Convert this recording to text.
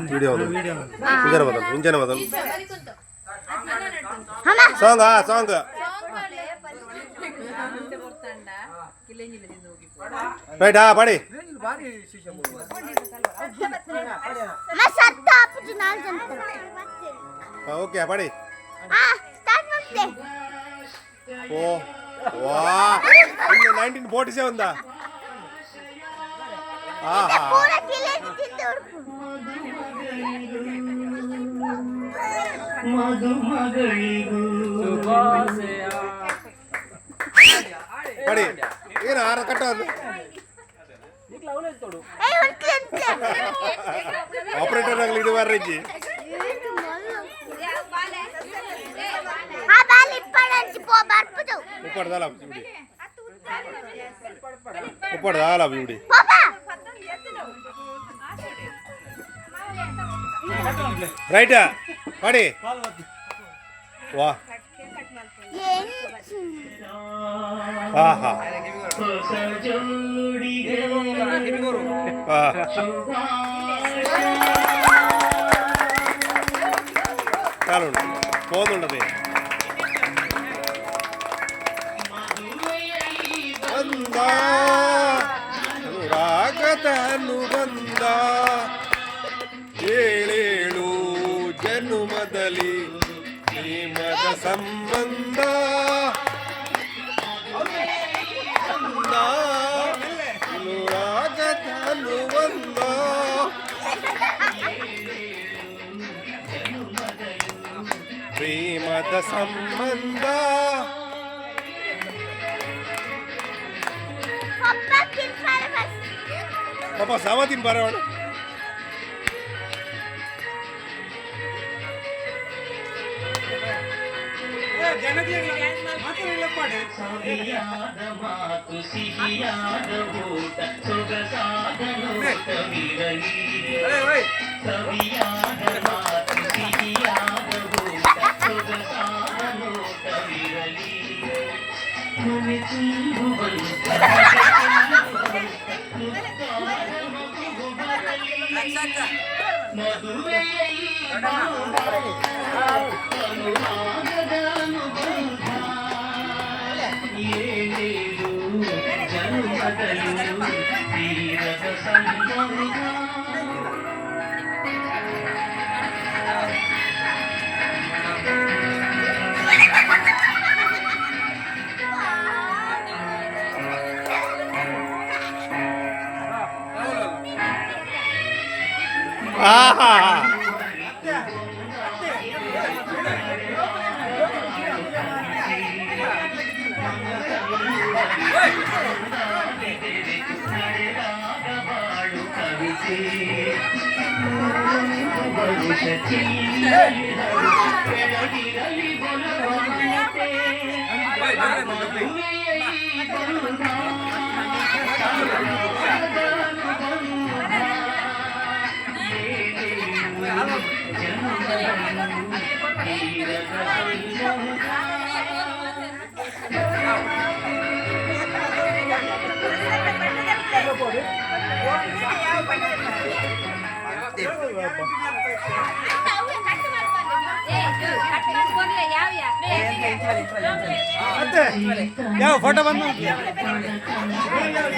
video ఇంజన మదం song song right పడి okay పడి ఓ వా 1947 దా ಪಡಿ ಏನು ಆರ ಕಟ್ಟ ಆಪರೇಟರ್ ಆಗಲಿ ಇದು ಬಾರ್ರಿ ಉಪ್ಪಡ್ದಾಲ ಬಿಡಿ ರೈಟ್ ಮಾಡಿ ವಾ చాలు పోతుండదు ರಾಗತನು ಬಂದ ಏಳೇಳು ಜನುಮದಲ್ಲಿ ಪ್ರೇಮದ ಸಂಬಂಧ ರಾಗತನು ಬಂದ ಪ್ರೇಮದ ಸಂಬಂಧ ಪಾಪ ಸಾವತಿನ ಬರೋಣ ಸವಿಯಾದ ಮಾತು ಸಿಹಿಯಾದ ಊಟ ಸೊಗಸಾದ ನೋಟವಿರಲಿ ಸವಿಯಾದ ಮಾತು ಸಿಹಿಯಾದ ಊಟ ಸೊಗಸಾದ ನೋಟವಿರಲಿ ಯಾವ ಫೋಟೋ ಬಂದು Ini